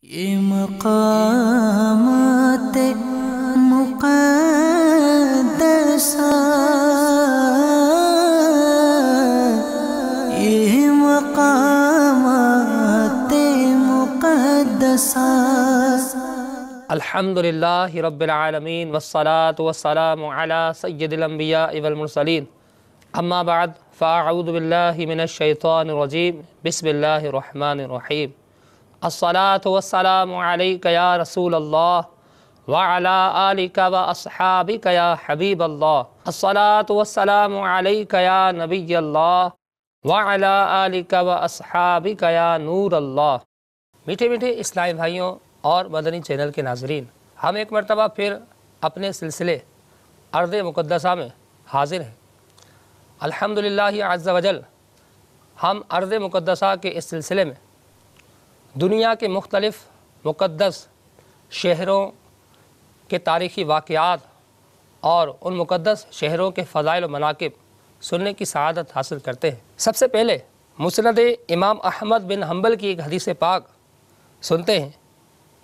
یہ مقامات مقدسہ، یہ مقامات مقدسہ۔ الحمدللہ رب العالمین والصلاة والسلام علی سید الانبیاء والمرسلین، اما بعد فاعوذ باللہ من الشیطان الرجیم، بسم اللہ الرحمن الرحیم۔ الصلاة والسلام علیک یا رسول اللہ وعلی آلک واصحابک یا حبیب اللہ۔ الصلاة والسلام علیک یا نبی اللہ وعلی آلک واصحابک یا نور اللہ۔ میٹھے میٹھے اسلامی بھائیوں اور مدنی چینل کے ناظرین، ہم ایک مرتبہ پھر اپنے سلسلے ارض مقدسہ میں حاضر ہیں۔ الحمدللہ عز وجل ہم ارض مقدسہ کے اس سلسلے میں دنیا کے مختلف مقدس شہروں کے تاریخی واقعات اور ان مقدس شہروں کے فضائل و مناقب سننے کی سعادت حاصل کرتے ہیں۔ سب سے پہلے مسند امام احمد بن حنبل کی ایک حدیث پاک سنتے ہیں۔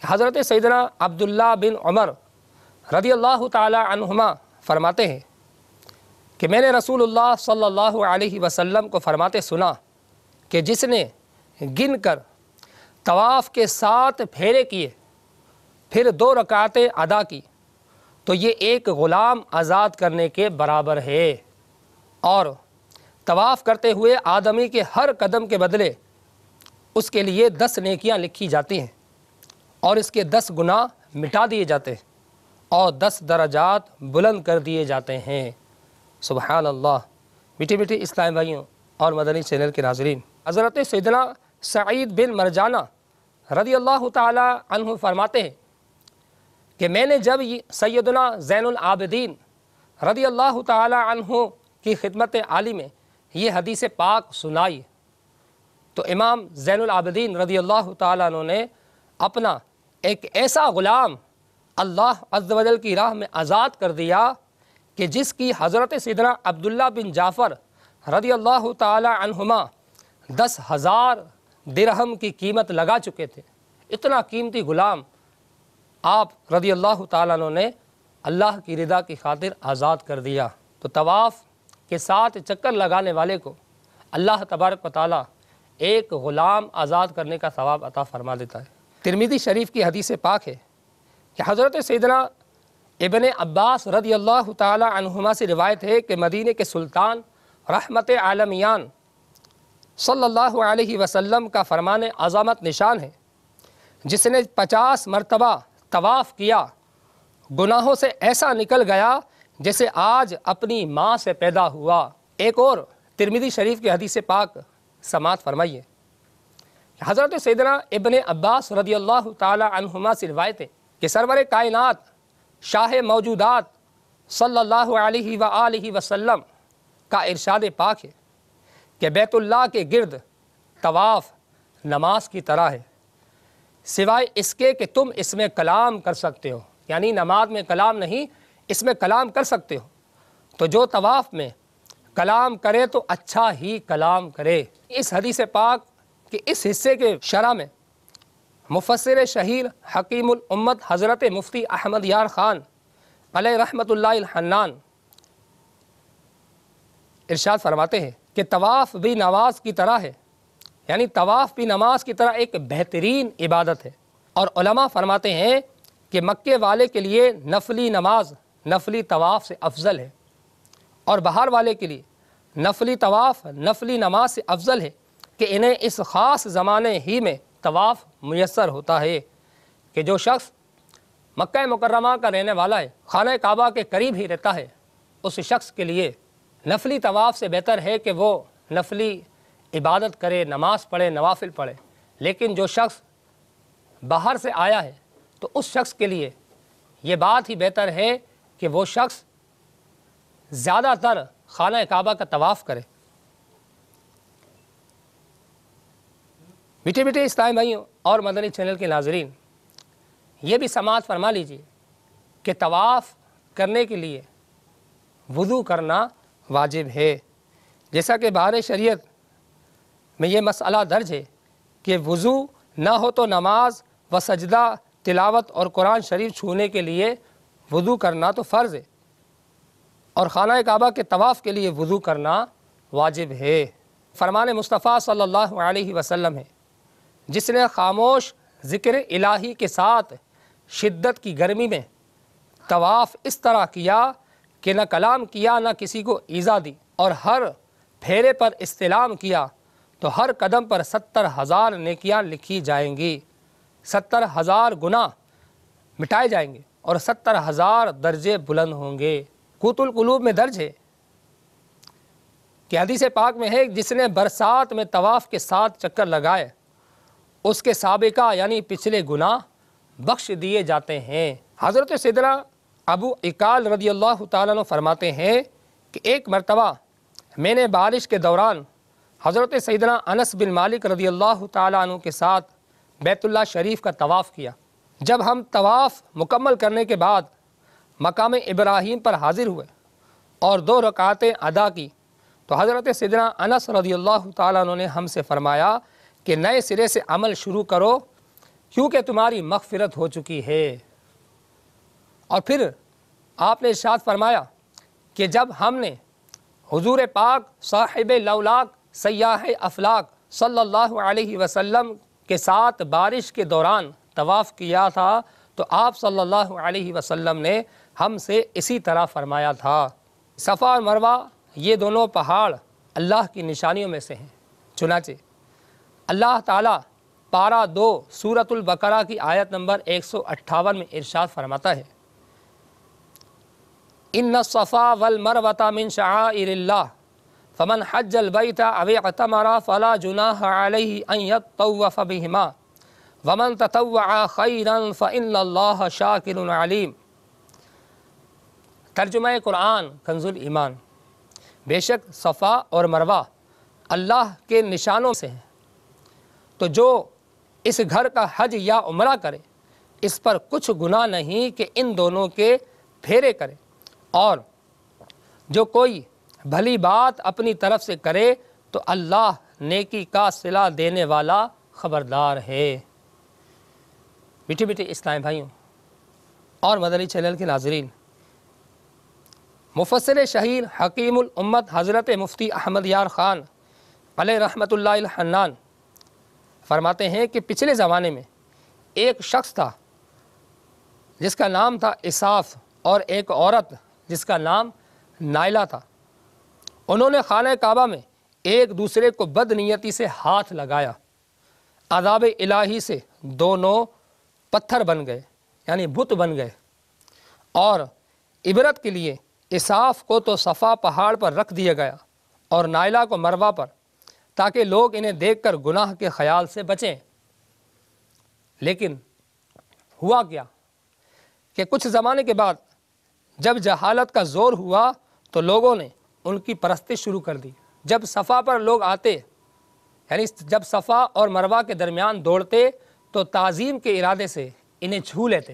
حضرت سیدنا عبداللہ بن عمر رضی اللہ تعالی عنہما فرماتے ہیں کہ میں نے رسول اللہ صلی اللہ علیہ وسلم کو فرماتے سنا کہ جس نے گن کر طواف کے 7 پھیرے کیے پھر 2 رکعتیں ادا کی تو یہ ایک غلام آزاد کرنے کے برابر ہے، اور طواف کرتے ہوئے آدمی کے ہر قدم کے بدلے اس کے لیے 10 نیکیاں لکھی جاتی ہیں، اور اس کے 10 گناہ مٹا دیے جاتے ہیں، اور 10 درجات بلند کر دیے جاتے ہیں۔ سبحان اللہ۔ میٹھے میٹھے اسلامی بھائیوں اور مدنی چینل کے ناظرین، حضرت سیدنا سعید بن مرجانہ رضی اللہ تعالی عنہ فرماتے ہیں کہ میں نے جب سیدنا زین العابدین رضی اللہ تعالی عنہ کی خدمت عالی میں یہ حدیث پاک سنائی تو امام زین العابدین رضی اللہ تعالی عنہ نے اپنا ایک ایسا غلام اللہ عز و جل کی راہ میں آزاد کر دیا کہ جس کی حضرت سیدنا عبداللہ بن جعفر رضی اللہ تعالی عنہما 10,000 درہم کی قیمت لگا چکے تھے۔ اتنا قیمتی غلام آپ رضی اللہ تعالیٰ عنہ نے اللہ کی رضا کی خاطر آزاد کر دیا۔ تو طواف کے 7 چکر لگانے والے کو اللہ تبارک و تعالیٰ ایک غلام آزاد کرنے کا ثواب عطا فرما دیتا ہے۔ ترمذی شریف کی حدیث پاک ہے کہ حضرت سیدنا ابن عباس رضی اللہ تعالیٰ عنہما سے روایت ہے کہ مدینہ کے سلطان رحمت عالمیان صلی اللہ علیہ وسلم کا فرمان عظمت نشان ہے، جس نے 50 مرتبہ طواف کیا گناہوں سے ایسا نکل گیا جیسے آج اپنی ماں سے پیدا ہوا۔ ایک اور ترمذی شریف کی حدیث پاک سماعت فرمائیے۔ حضرت سیدنا ابن عباس رضی اللہ تعالی عنہما سے روایت ہے کہ سرور کائنات شاہ موجودات صلی اللہ علیہ وآلہ وسلم کا ارشاد پاک ہے کہ بیت اللہ کے گرد طواف نماز کی طرح ہے، سوائے اس کے کہ تم اس میں کلام کر سکتے ہو، یعنی نماز میں کلام نہیں، اس میں کلام کر سکتے ہو، تو جو طواف میں کلام کرے تو اچھا ہی کلام کرے۔ اس حدیث پاک کے اس حصے کے شرح میں مفسر شہیر حکیم الامت حضرت مفتی احمد یار خان علیہ رحمت اللہ الحنان ارشاد فرماتے ہیں کہ طواف بھی نماز کی طرح ہے، یعنی طواف بھی نماز کی طرح ایک بہترین عبادت ہے، اور علماء فرماتے ہیں کہ مکے والے کے لیے نفلی نماز نفلی طواف سے افضل ہے، اور باہر والے کے لیے نفلی طواف نفلی نماز سے افضل ہے کہ انہیں اس خاص زمانے ہی میں طواف میسر ہوتا ہے کہ جو شخص مکہ مکرمہ کا رہنے والا ہے، خانہ کعبہ کے قریب ہی رہتا ہے، اس شخص کے لیے نفلی طواف سے بہتر ہے کہ وہ نفلی عبادت کرے، نماز پڑھے، نوافل پڑھے۔ لیکن جو شخص باہر سے آیا ہے تو اس شخص کے لیے یہ بات ہی بہتر ہے کہ وہ شخص زیادہ تر خانہ کعبہ کا طواف کرے۔ میٹھے میٹھے اسلامی بھائیوں اور مدنی چینل کے ناظرین، یہ بھی سماعت فرما لیجیے کہ طواف کرنے کے لیے وضو کرنا واجب ہے، جیسا کہ بہار شریعت میں یہ مسئلہ درج ہے کہ وضو نہ ہو تو نماز و سجدہ، تلاوت اور قرآن شریف چھونے کے لیے وضو کرنا تو فرض ہے، اور خانہ کعبہ کے طواف کے لیے وضو کرنا واجب ہے۔ فرمان مصطفیٰ صلی اللہ علیہ وسلم ہے، جس نے خاموش ذکر الہی کے ساتھ شدت کی گرمی میں طواف اس طرح کیا کہ نہ کلام کیا نہ کسی کو ایذا دی، اور ہر پھیرے پر استلام کیا تو ہر قدم پر 70,000 نیکیاں لکھی جائیں گی، 70,000 گناہ مٹائے جائیں گے، اور 70,000 درجے بلند ہوں گے۔ قوت القلوب میں درج ہے کہ حدیث پاک میں ہے، جس نے برسات میں طواف کے ساتھ چکر لگائے اس کے سابقہ یعنی پچھلے گناہ بخش دیے جاتے ہیں۔ حضرت سیدنا ابو عقال رضی اللہ تعالیٰ عنہ فرماتے ہیں کہ ایک مرتبہ میں نے بارش کے دوران حضرت سیدنا انس بن مالک رضی اللہ تعالیٰ عنہ کے ساتھ بیت اللہ شریف کا طواف کیا۔ جب ہم طواف مکمل کرنے کے بعد مقام ابراہیم پر حاضر ہوئے اور 2 رکعتیں ادا کی تو حضرت سیدنا انس رضی اللہ تعالیٰ عنہ نے ہم سے فرمایا کہ نئے سرے سے عمل شروع کرو، کیونکہ تمہاری مغفرت ہو چکی ہے۔ اور پھر آپ نے ارشاد فرمایا کہ جب ہم نے حضور پاک صاحب لولاک سیاح افلاک صلی اللہ علیہ وسلم کے ساتھ بارش کے دوران طواف کیا تھا تو آپ صلی اللہ علیہ وسلم نے ہم سے اسی طرح فرمایا تھا۔ صفا اور مروہ یہ دونوں پہاڑ اللہ کی نشانیوں میں سے ہیں، چنانچہ اللہ تعالیٰ پارہ 2 سورۃ البقرہ کی آیت نمبر 158 میں ارشاد فرماتا ہے، ان الصفا والمروۃ من شعائر اللہ فمن حج البیت او اعتمر فلا جناح علیہ ان یطوف بہما ومن تطوع خیرا فان اللہ شاکر علیم۔ ترجمہ قرآن کنز الایمان۔ بے شک صفا اور مروہ اللہ کے نشانوں سے ہیں، تو جو اس گھر کا حج یا عمرہ کرے اس پر کچھ گناہ نہیں کہ ان دونوں کے پھیرے کرے، اور جو کوئی بھلی بات اپنی طرف سے کرے تو اللہ نیکی کا صلہ دینے والا خبردار ہے۔ میٹھے میٹھے اسلام بھائیوں اور مدنی چینل کے ناظرین، مفسر شہیر حکیم الامت حضرت مفتی احمد یار خان علیہ رحمۃ اللہ الحنان فرماتے ہیں کہ پچھلے زمانے میں ایک شخص تھا جس کا نام تھا اساف، اور ایک عورت جس کا نام نائلہ تھا۔ انہوں نے خانہ کعبہ میں ایک دوسرے کو بدنیتی سے ہاتھ لگایا، عذاب الہی سے دونوں پتھر بن گئے یعنی بت بن گئے، اور عبرت کے لیے اساف کو تو صفا پہاڑ پر رکھ دیا گیا اور نائلہ کو مروہ پر، تاکہ لوگ انہیں دیکھ کر گناہ کے خیال سے بچیں۔ لیکن ہوا کیا کہ کچھ زمانے کے بعد جب جہالت کا زور ہوا تو لوگوں نے ان کی پرستش شروع کر دی۔ جب صفا پر لوگ آتے یعنی جب صفا اور مروہ کے درمیان دوڑتے تو تعظیم کے ارادے سے انہیں چھو لیتے،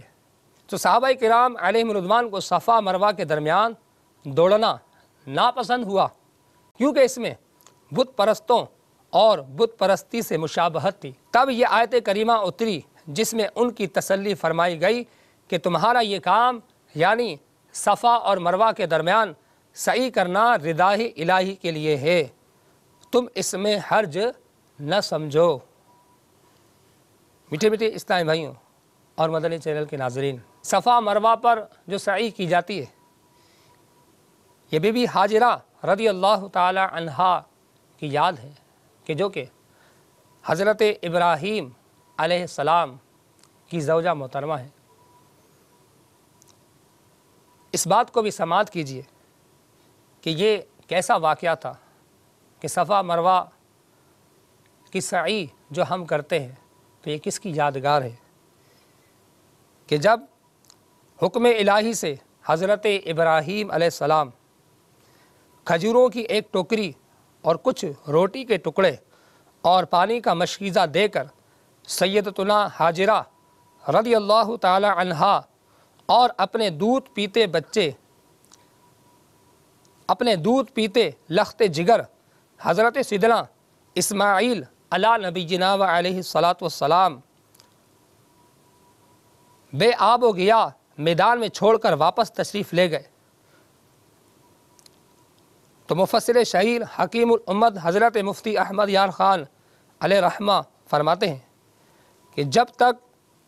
تو صحابہ کرام علیہم رضوان کو صفا مروہ کے درمیان دوڑنا ناپسند ہوا، کیونکہ اس میں بت پرستوں اور بت پرستی سے مشابہت تھی۔ تب یہ آیت کریمہ اتری جس میں ان کی تسلی فرمائی گئی کہ تمہارا یہ کام یعنی صفا اور مروہ کے درمیان سعی کرنا رضاء الہی کے لیے ہے، تم اس میں حرج نہ سمجھو۔ میٹھے میٹھے اسلامی بھائیوں اور مدنی چینل کے ناظرین، صفا مروہ پر جو سعی کی جاتی ہے یہ بی بی ہاجرہ رضی اللہ تعالی عنہا کی یاد ہے کہ جو کہ حضرت ابراہیم علیہ السلام کی زوجہ محترمہ ہے۔ اس بات کو بھی سماعت کیجئے کہ یہ کیسا واقعہ تھا کہ صفا مروہ کی سعی جو ہم کرتے ہیں تو یہ کس کی یادگار ہے کہ جب حکم الہی سے حضرت ابراہیم علیہ السلام کھجوروں کی ایک ٹوکری اور کچھ روٹی کے ٹکڑے اور پانی کا مشکیزہ دے کر سیدتنا ہاجرہ رضی اللہ تعالی عنہا اور اپنے دودھ پیتے لخت جگر حضرت سیدنا اسماعیل علی نبینا و علیہ الصلاۃ والسلام بے آب و گیا میدان میں چھوڑ کر واپس تشریف لے گئے۔ تو مفسر شہیر حکیم الامت حضرت مفتی احمد یار خان علیہ رحمہ فرماتے ہیں کہ جب تک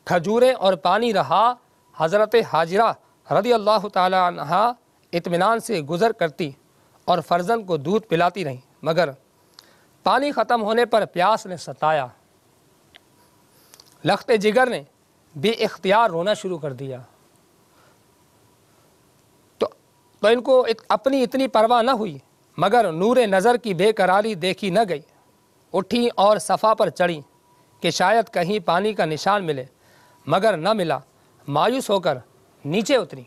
کھجوریں اور پانی رہا، حضرت حاجرہ رضی اللہ تعالی عنہا اطمینان سے گزر کرتی اور فرزند کو دودھ پلاتی رہیں، مگر پانی ختم ہونے پر پیاس نے ستایا۔ لخت جگر نے بے اختیار رونا شروع کر دیا۔ تو ان کو اپنی اتنی پرواہ نہ ہوئی، مگر نور نظر کی بے قراری دیکھی نہ گئی۔ اٹھیں اور صفا پر چڑھیں کہ شاید کہیں پانی کا نشان ملے، مگر نہ ملا۔ مایوس ہو کر نیچے اتری،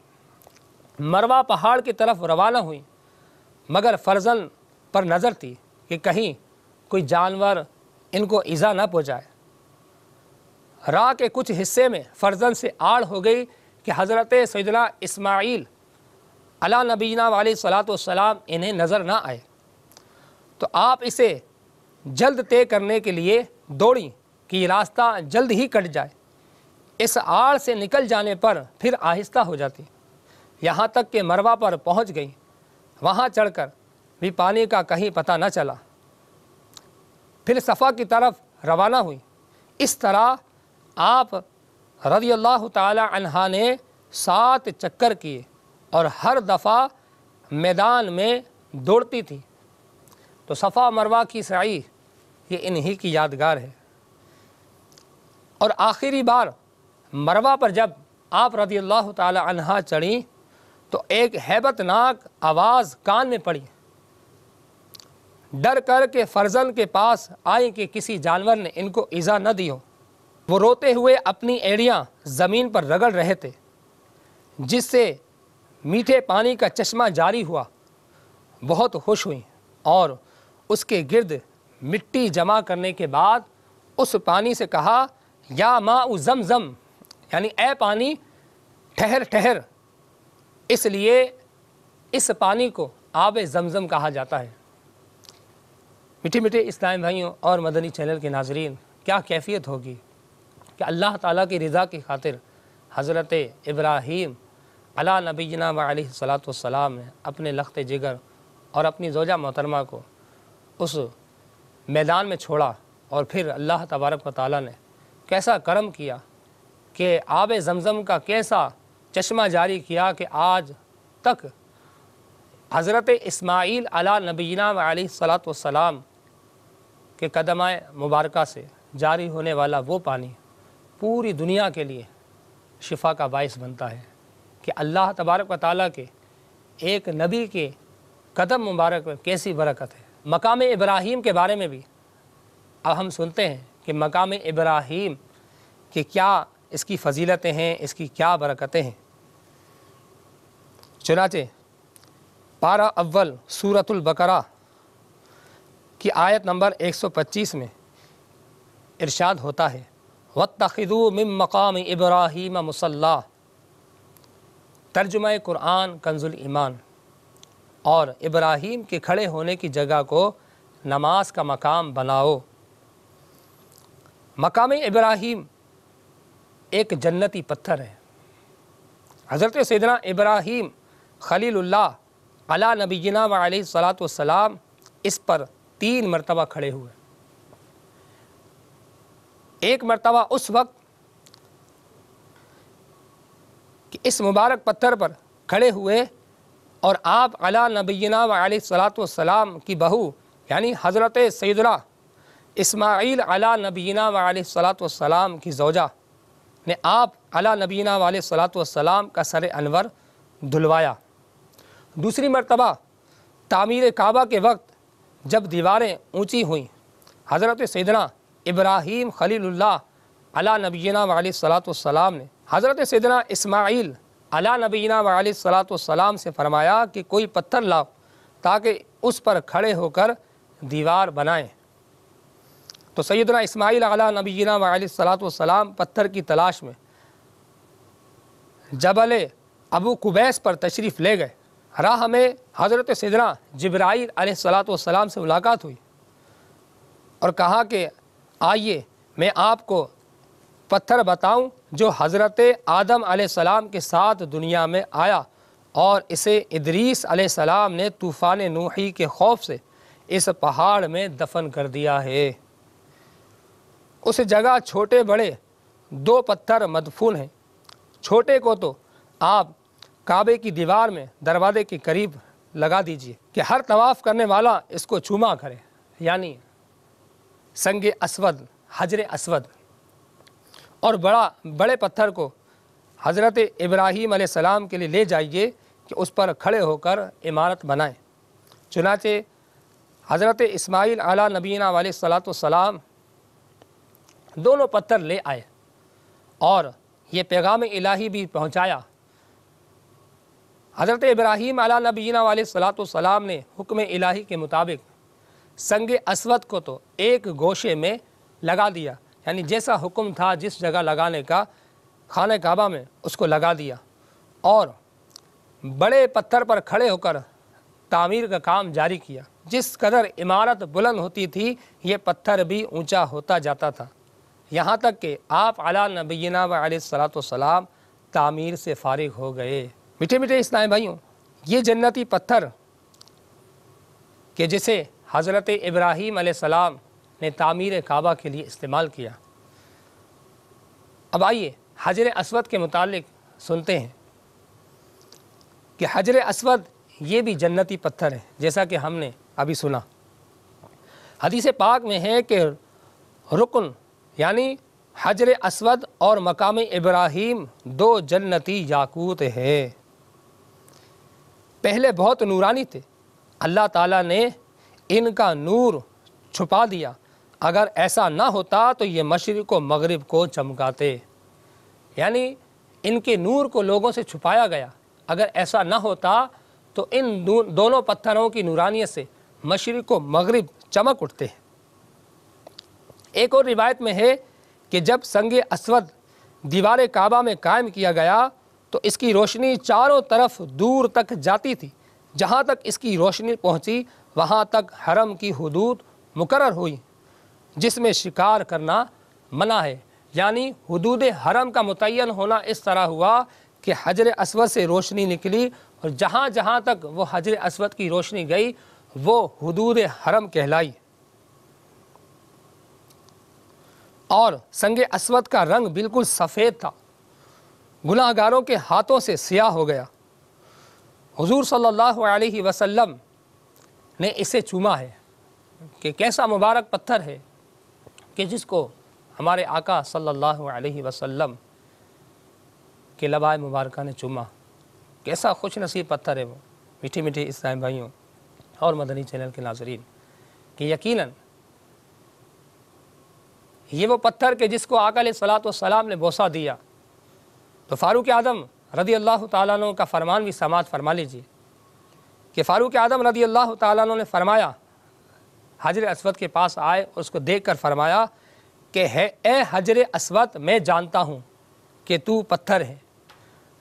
مروہ پہاڑ کی طرف روانہ ہوئیں، مگر فرزند پر نظر تھی کہ کہیں کوئی جانور ان کو ایذا نہ پہنچائے۔ راہ کے کچھ حصے میں فرزند سے آڑ ہو گئی کہ حضرت سیدنا اسماعیل علی نبینا علیہ الصلاۃ والسلام انہیں نظر نہ آئے، تو آپ اسے جلد طے کرنے کے لیے دوڑیں کہ یہ راستہ جلد ہی کٹ جائے۔ اس آڑ سے نکل جانے پر پھر آہستہ ہو جاتی، یہاں تک کہ مروہ پر پہنچ گئی۔ وہاں چڑھ کر بھی پانی کا کہیں پتہ نہ چلا، پھر صفا کی طرف روانہ ہوئی۔ اس طرح آپ رضی اللہ تعالی عنہ نے 7 چکر کیے اور ہر دفعہ میدان میں دوڑتی تھی۔ تو صفا مروہ کی سعی یہ انہی کی یادگار ہے۔ اور آخری بار مروہ پر جب آپ رضی اللہ تعالی عنہ چڑھیں تو ایک ہیبت ناک آواز کان میں پڑی۔ ڈر کر کے فرزند کے پاس آئیں کہ کسی جانور نے ان کو ایذا نہ دی ہو۔ وہ روتے ہوئے اپنی ایڑیاں زمین پر رگڑ رہے تھے، جس سے میٹھے پانی کا چشمہ جاری ہوا۔ بہت خوش ہوئیں اور اس کے گرد مٹی جمع کرنے کے بعد اس پانی سے کہا، یا ماء زمزم، یعنی اے پانی ٹھہر ٹھہر۔ اس لیے اس پانی کو آب زمزم کہا جاتا ہے۔ میٹھے میٹھے اسلام بھائیوں اور مدنی چینل کے ناظرین، کیا کیفیت ہوگی کہ اللہ تعالیٰ کی رضا کی خاطر حضرت ابراہیم علی نبینا و علیہ الصلاۃ والسلام نے اپنے لخت جگر اور اپنی زوجہ محترمہ کو اس میدان میں چھوڑا، اور پھر اللہ تبارک و تعالیٰ نے کیسا کرم کیا کہ آب زمزم کا کیسا چشمہ جاری کیا کہ آج تک حضرت اسماعیل علی نبینا و علیہ الصلاۃ والسلام کے قدمۂ مبارکہ سے جاری ہونے والا وہ پانی پوری دنیا کے لیے شفا کا باعث بنتا ہے کہ اللہ تبارک و تعالیٰ کے ایک نبی کے قدم مبارک میں کیسی برکت ہے۔ مقام ابراہیم کے بارے میں بھی اب ہم سنتے ہیں کہ مقام ابراہیم کہ کیا اس کی فضیلتیں ہیں، اس کی کیا برکتیں ہیں۔ چنانچہ پارہ اول سورۃ البقرہ کی آیت نمبر 125 میں ارشاد ہوتا ہے، وَاتَّخِذُوا مِن مَّقَامِ إِبْرَاهِيمَ مُصَلًّى۔ ترجمہ قرآن کنز الایمان، اور ابراہیم کے کھڑے ہونے کی جگہ کو نماز کا مقام بناؤ۔ مقام ابراہیم ایک جنتی پتھر ہے۔ حضرت سیدنا ابراہیم خلیل اللہ علی نبینا و علیہ الصلاۃ والسلام اس پر 3 مرتبہ کھڑے ہوئے۔ ایک مرتبہ اس وقت کہ اس مبارک پتھر پر کھڑے ہوئے اور آپ علی نبینا و علیہ الصلاۃ والسلام کی بہو یعنی حضرت سیدنا اسماعیل علی نبینا و علیہ الصلاۃ والسلام کی زوجہ نے آپ علی نبینا و علیہ الصلاۃ والسلام کا سر انور دھلوایا۔ دوسری مرتبہ تعمیر کعبہ کے وقت جب دیواریں اونچی ہوئیں، حضرت سیدنا ابراہیم خلیل اللہ علی نبینا و علیہ الصلاۃ والسلام نے حضرت سیدنا اسماعیل علی نبینا و علیہ الصلاۃ والسلام سے فرمایا کہ کوئی پتھر لاؤ تاکہ اس پر کھڑے ہو کر دیوار بنائیں۔ تو سیدنا اسماعیل علی نبینا و علیہ الصلاۃ والسلام پتھر کی تلاش میں جبل ابو قبیس پر تشریف لے گئے۔ راہ میں حضرت سیدنا جبرائیل علیہ الصلاۃ والسلام سے ملاقات ہوئی اور کہا کہ آئیے میں آپ کو پتھر بتاؤں جو حضرت آدم علیہ السلام کے ساتھ دنیا میں آیا اور اسے ادریس علیہ السلام نے طوفان نوحی کے خوف سے اس پہاڑ میں دفن کر دیا ہے۔ اس جگہ چھوٹے بڑے 2 پتھر مدفون ہیں۔ چھوٹے کو تو آپ کعبے کی دیوار میں دروازے کے قریب لگا دیجئے کہ ہر طواف کرنے والا اس کو چوما کرے، یعنی سنگ اسود، حجر اسود۔ اور بڑے پتھر کو حضرت ابراہیم علیہ السلام کے لیے لے جائیے کہ اس پر کھڑے ہو کر عمارت بنائیں۔ چنانچہ حضرت اسماعیل علیہ نبینا علیہ السلام دونوں پتھر لے آئے اور یہ پیغام الہی بھی پہنچایا۔ حضرت ابراہیم علیہ نبینا علیہ السلام نے حکم الہی کے مطابق سنگ اسود کو تو ایک گوشے میں لگا دیا، یعنی جیسا حکم تھا جس جگہ لگانے کا خانہ کعبہ میں اس کو لگا دیا، اور بڑے پتھر پر کھڑے ہو کر تعمیر کا کام جاری کیا۔ جس قدر عمارت بلند ہوتی تھی یہ پتھر بھی اونچا ہوتا جاتا تھا، یہاں تک کہ آپ علیہ نبینا علیہ السلام تعمیر سے فارغ ہو گئے۔ میٹھے میٹھے اسلامی بھائیوں، یہ جنتی پتھر کہ جسے حضرت ابراہیم علیہ السلام نے تعمیر کعبہ کے لیے استعمال کیا۔ اب آئیے حجر اسود کے متعلق سنتے ہیں کہ حجر اسود یہ بھی جنتی پتھر ہے، جیسا کہ ہم نے ابھی سنا۔ حدیث پاک میں ہے کہ رکن یعنی حجر اسود اور مقام ابراہیم 2 جنتی یاقوت ہے۔ پہلے بہت نورانی تھے، اللہ تعالیٰ نے ان کا نور چھپا دیا، اگر ایسا نہ ہوتا تو یہ مشرق و مغرب کو چمکاتے، یعنی ان کے نور کو لوگوں سے چھپایا گیا، اگر ایسا نہ ہوتا تو ان دونوں پتھروں کی نورانیت سے مشرق و مغرب چمک اٹھتے ہیں۔ ایک اور روایت میں ہے کہ جب سنگ اسود دیوار کعبہ میں قائم کیا گیا تو اس کی روشنی چاروں طرف دور تک جاتی تھی، جہاں تک اس کی روشنی پہنچی وہاں تک حرم کی حدود مقرر ہوئی جس میں شکار کرنا منع ہے، یعنی حدود حرم کا متعین ہونا اس طرح ہوا کہ حجر اسود سے روشنی نکلی اور جہاں جہاں تک وہ حجر اسود کی روشنی گئی وہ حدود حرم کہلائی۔ اور سنگ اسود کا رنگ بالکل سفید تھا، گناہ گاروں کے ہاتھوں سے سیاہ ہو گیا۔ حضور صلی اللہ علیہ وسلم نے اسے چوما ہے کہ کیسا مبارک پتھر ہے کہ جس کو ہمارے آقا صلی اللہ علیہ وسلم کے لبائے مبارکہ نے چوما۔ کیسا خوش نصیب پتھر ہے وہ، میٹھے میٹھے اسلامی بھائیوں اور مدنی چینل کے ناظرین، کہ یقیناً یہ وہ پتھر کہ جس کو آقا علیہ السلام نے بوسہ دیا۔ تو فاروق اعظم رضی اللہ تعالیٰ عنہ کا فرمان بھی سماعت فرما لیجیے کہ فاروق اعظم رضی اللہ تعالیٰ عنہ نے فرمایا، حجر اسود کے پاس آئے اور اس کو دیکھ کر فرمایا کہ اے حجر اسود، میں جانتا ہوں کہ تو پتھر ہے،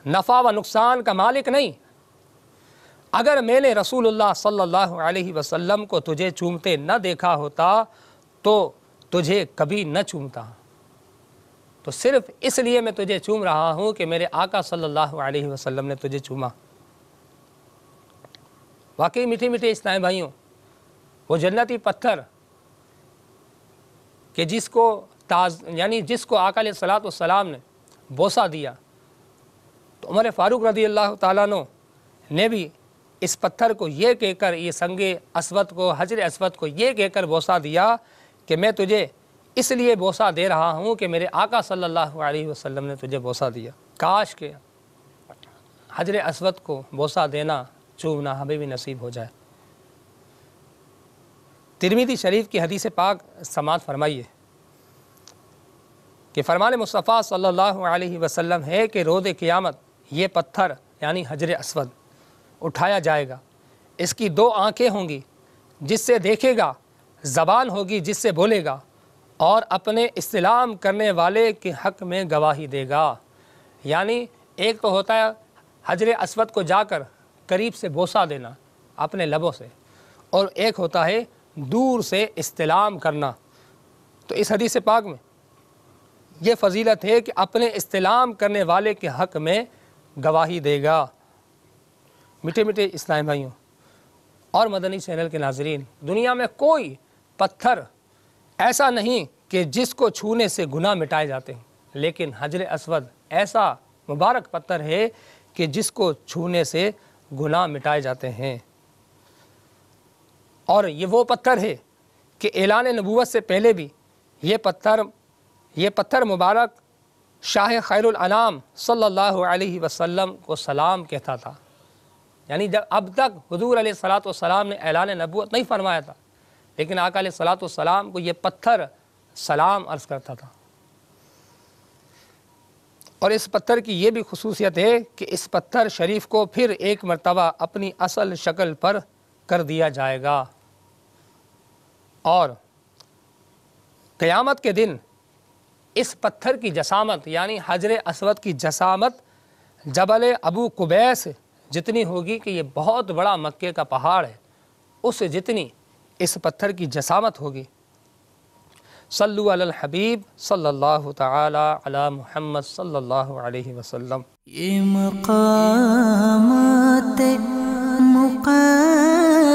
نفع و نقصان کا مالک نہیں۔ اگر میں نے رسول اللہ صلی اللہ علیہ وسلم کو تجھے چومتے نہ دیکھا ہوتا تو تجھے کبھی نہ چومتا، تو صرف اس لیے میں تجھے چوم رہا ہوں کہ میرے آقا صلی اللہ علیہ وسلم نے تجھے چوما۔ واقعی میٹھے میٹھے اسلامی بھائیوں، وہ جنتی پتھر کہ جس کو آقا علیہ السلام نے بوسہ دیا، تو عمر فاروق رضی اللہ تعالیٰ عنہ نے بھی اس پتھر کو یہ کہہ کر، یہ سنگ اسود کو، حجر اسود کو یہ کہہ کر بوسہ دیا کہ میں تجھے اس لیے بوسہ دے رہا ہوں کہ میرے آقا صلی اللہ علیہ وسلم نے تجھے بوسہ دیا۔ کاش کہ حجر اسود کو بوسہ دینا، چومنا ہمیں بھی نصیب ہو جائے۔ ترمذی شریف کی حدیث پاک سماعت فرمائیے کہ فرمان مصطفیٰ صلی اللہ علیہ وسلم ہے کہ روز قیامت یہ پتھر یعنی حجر اسود اٹھایا جائے گا، اس کی 2 آنکھیں ہوں گی جس سے دیکھے گا، زبان ہوگی جس سے بولے گا، اور اپنے استلام کرنے والے کے حق میں گواہی دے گا۔ یعنی ایک تو ہوتا ہے حجر اسود کو جا کر قریب سے بوسہ دینا اپنے لبوں سے، اور ایک ہوتا ہے دور سے استلام کرنا۔ تو اس حدیث پاک میں یہ فضیلت ہے کہ اپنے استلام کرنے والے کے حق میں گواہی دے گا۔ میٹھے میٹھے اسلام بھائیوں اور مدنی چینل کے ناظرین، دنیا میں کوئی پتھر ایسا نہیں کہ جس کو چھونے سے گناہ مٹائے جاتے ہیں، لیکن حجر اسود ایسا مبارک پتھر ہے کہ جس کو چھونے سے گناہ مٹائے جاتے ہیں۔ اور یہ وہ پتھر ہے کہ اعلان نبوت سے پہلے بھی یہ پتھر مبارک شاہ خیر الانام صلی اللہ علیہ وسلم کو سلام کہتا تھا۔ یعنی جب اب تک حضور علیہ الصلوۃ والسلام نے اعلان نبوت نہیں فرمایا تھا، لیکن آقا علیہ الصلوۃ والسلام کو یہ پتھر سلام عرض کرتا تھا۔ اور اس پتھر کی یہ بھی خصوصیت ہے کہ اس پتھر شریف کو پھر ایک مرتبہ اپنی اصل شکل پر کر دیا جائے گا، اور قیامت کے دن اس پتھر کی جسامت یعنی حجر اسود کی جسامت جبل ابو قبیس جتنی ہوگی کہ یہ بہت بڑا مکے کا پہاڑ ہے، اس سے جتنی اس پتھر کی جسامت ہوگی۔ صلو علی الحبیب صلی اللہ تعالی علی محمد صلی اللہ علیہ وسلم۔ یہ مقامات مقدسہ